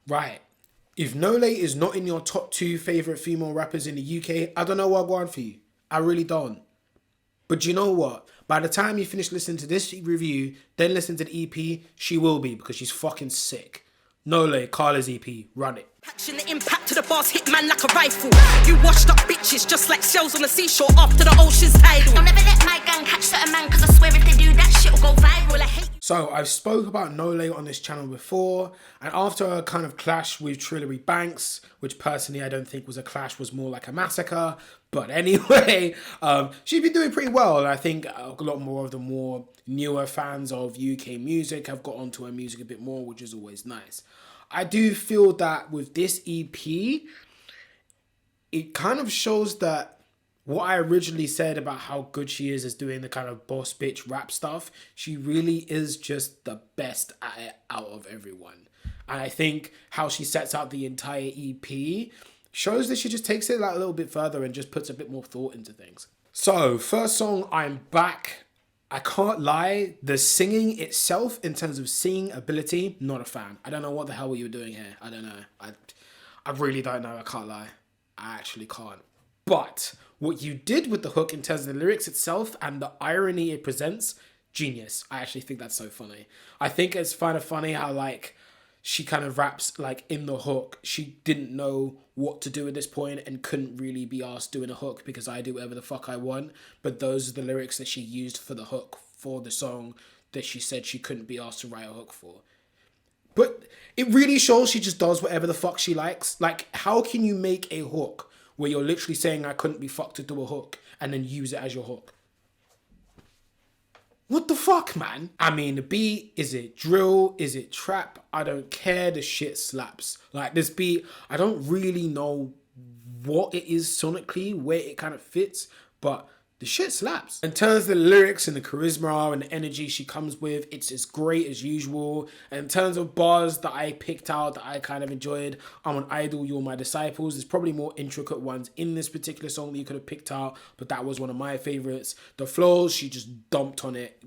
Right. If Nolay is not in your top 2 favourite female rappers in the UK, I don't know what I'm going for you. I really don't. But you know what? By the time you finish listening to this review, then listen to the EP, she will be, because she's fucking sick. Nolay, Carla's EP, run it. Action, the impact to the bars hit man like a rifle. You washed up bitches just like shells on the seashore after the ocean's tidal. I'll never let my gang catch certain man, cause I swear if they do that shit will go viral. I hate you. So I've spoke about Nolay on this channel before, and after a kind of clash with Trillary Banks, which personally I don't think was a clash, was more like a massacre, but anyway, she's been doing pretty well, and I think a lot more of the more newer fans of UK music have got onto her music a bit more, which is always nice. I do feel that with this EP, it kind of shows that what I originally said about how good she is as doing the kind of boss bitch rap stuff, she really is just the best at it out of everyone. And I think how she sets out the entire EP shows that she just takes it like a little bit further and just puts a bit more thought into things. So, first song, I'm Back. I can't lie, the singing itself, in terms of singing ability, not a fan. I don't know what the hell you were doing here. I don't know. I really don't know. I can't lie. I actually can't. But what you did with the hook in terms of the lyrics itself and the irony it presents, genius. I actually think that's so funny. I think it's kind of funny how, like, she kind of raps, like, in the hook. She didn't know what to do at this point and couldn't really be asked doing a hook because I do whatever the fuck I want. But those are the lyrics that she used for the hook for the song that she said she couldn't be asked to write a hook for. But it really shows she just does whatever the fuck she likes. Like, how can you make a hook where you're literally saying I couldn't be fucked to do a hook and then use it as your hook? What the fuck, man? I mean, the beat, is it drill? Is it trap? I don't care. The shit slaps. Like, this beat, I don't really know what it is sonically, where it kind of fits, but the shit slaps. In terms of the lyrics and the charisma and the energy she comes with, it's as great as usual. And in terms of bars that I picked out that I kind of enjoyed, I'm an idol, you're my disciples. There's probably more intricate ones in this particular song that you could have picked out, but that was one of my favorites. The flows, she just dumped on it.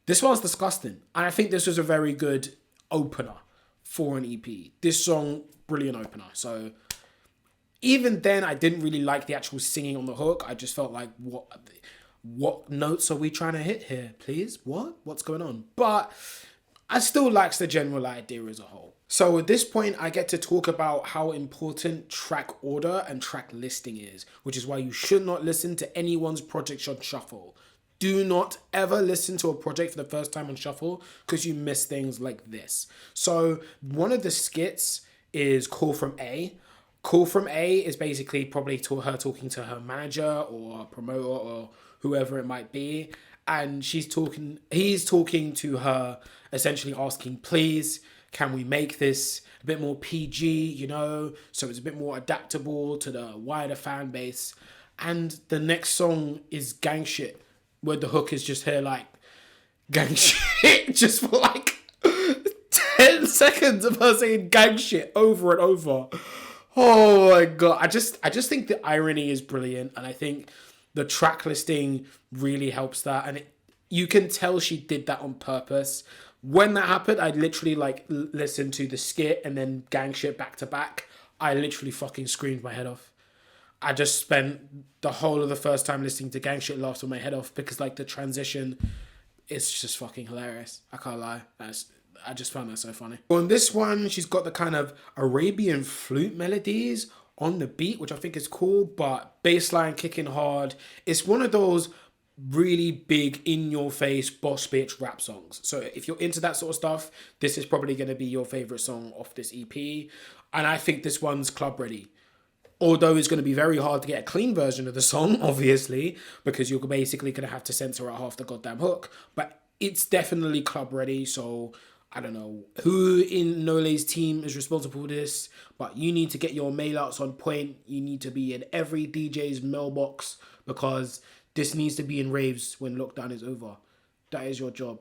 This one's disgusting. And I think this was a very good opener for an EP. This song, brilliant opener. So even then, I didn't really like the actual singing on the hook. I just felt like, what notes are we trying to hit here, please? What's going on? But I still likes the general idea as a whole. So at this point, I get to talk about how important track order and track listing is, which is why you should not listen to anyone's project on shuffle. Do not ever listen to a project for the first time on shuffle because you miss things like this. So one of the skits is Call From A. Call From A is basically probably her talking to her manager or promoter or whoever it might be. And he's talking to her, essentially asking, please, can we make this a bit more PG, you know, so it's a bit more adaptable to the wider fan base. And the next song is Gang Shit, where the hook is just her like, gang shit, just for like 10 seconds of her saying gang shit over and over. Oh my god, I just think the irony is brilliant, and I think the track listing really helps that, and you can tell she did that on purpose. When that happened, I literally like listened to the skit and then gang shit back to back. I literally fucking screamed my head off. I just spent the whole of the first time listening to gang shit laughed my head off because like the transition is just fucking hilarious. I can't lie. I just found that so funny. On this one, she's got the kind of Arabian flute melodies on the beat, which I think is cool, but bassline kicking hard. It's one of those really big, in-your-face, boss bitch rap songs. So if you're into that sort of stuff, this is probably going to be your favourite song off this EP. And I think this one's club ready. Although it's going to be very hard to get a clean version of the song, obviously, because you're basically going to have to censor out half the goddamn hook. But it's definitely club ready, so I don't know who in Nolay's team is responsible for this, but you need to get your mail outs on point. You need to be in every DJ's mailbox because this needs to be in raves when lockdown is over. That is your job.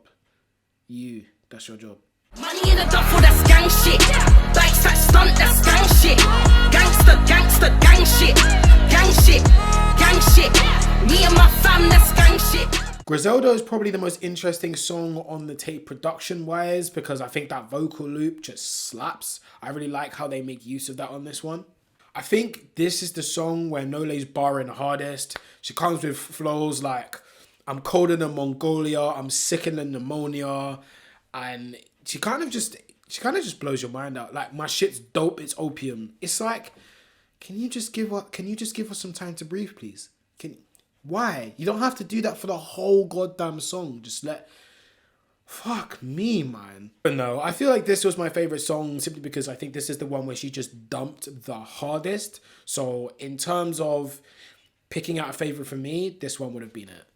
That's your job. Money in a duffel, that's gang shit. Bikes that stunt, that's gang shit. Gangster, gang shit. Gang shit, gang shit. Me and my fam, that's gang shit. Griselda is probably the most interesting song on the tape production wise because I think that vocal loop just slaps. I really like how they make use of that on this one. I think this is the song where Nolay's barring the hardest. She comes with flows like, I'm colder than Mongolia, I'm sicker than pneumonia, and she kind of just blows your mind out. Like, my shit's dope, it's opium. It's like, can you just give us some time to breathe, please? Why? You don't have to do that for the whole goddamn song. Just fuck me, man. But no, I feel like this was my favorite song simply because I think this is the one where she just dumped the hardest. So in terms of picking out a favorite for me, this one would have been it.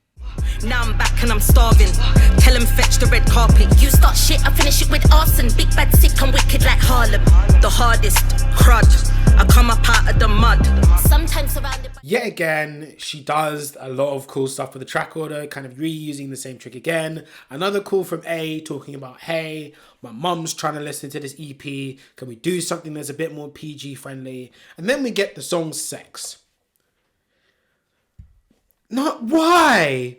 Now I'm back and I'm starving. Tell him fetch the red carpet. You start shit, I finish it with arson. Big bad sick and wicked like Harlem. The hardest, crud. I come up out of the mud. Sometimes surrounded by... Yet again, she does a lot of cool stuff with the track order, kind of reusing the same trick again. Another call from A talking about, hey, my mum's trying to listen to this EP. Can we do something that's a bit more PG friendly? And then we get the song Sex. Not why?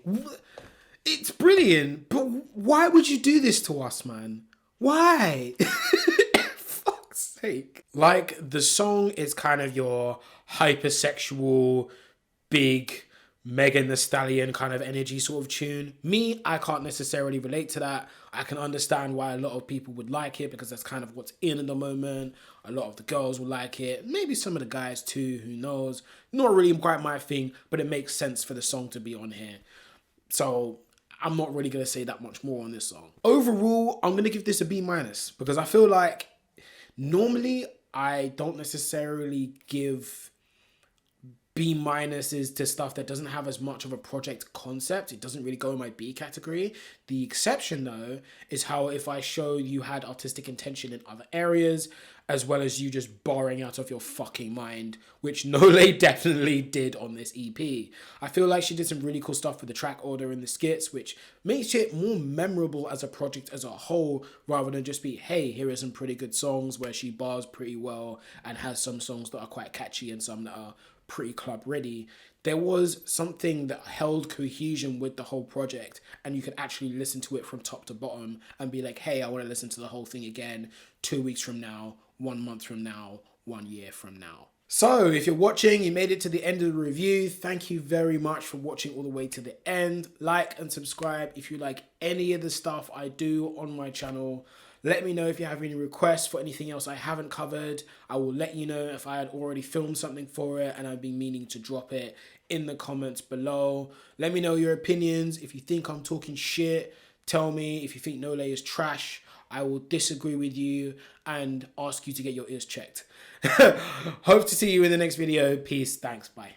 It's brilliant, but why would you do this to us, man? Why? Fuck's sake. Like, the song is kind of your hypersexual, big Megan Thee Stallion kind of energy sort of tune. Me, I can't necessarily relate to that. I can understand why a lot of people would like it because that's kind of what's in at the moment. A lot of the girls will like it. Maybe some of the guys too, who knows. Not really quite my thing, but it makes sense for the song to be on here. So I'm not really going to say that much more on this song. Overall, I'm going to give this a B- because I feel like normally I don't necessarily give B-minuses to stuff that doesn't have as much of a project concept. It doesn't really go in my B category. The exception though is how if I show you had artistic intention in other areas, as well as you just barring out of your fucking mind, which Nolay definitely did on this EP. I feel like she did some really cool stuff with the track order and the skits, which makes it more memorable as a project as a whole, rather than just be, hey, here are some pretty good songs where she bars pretty well and has some songs that are quite catchy and some that are pretty club ready. There was something that held cohesion with the whole project, and you could actually listen to it from top to bottom and be like, hey, I want to listen to the whole thing again 2 weeks from now, 1 month from now, 1 year from now. So if you're watching, you made it to the end of the review, thank you very much for watching all the way to the end. Like and subscribe if you like any of the stuff I do on my channel. Let me know if you have any requests for anything else I haven't covered. I will let you know if I had already filmed something for it and I've been meaning to drop it in the comments below. Let me know your opinions. If you think I'm talking shit, tell me. If you think Nolay is trash, I will disagree with you and ask you to get your ears checked. Hope to see you in the next video. Peace. Thanks. Bye.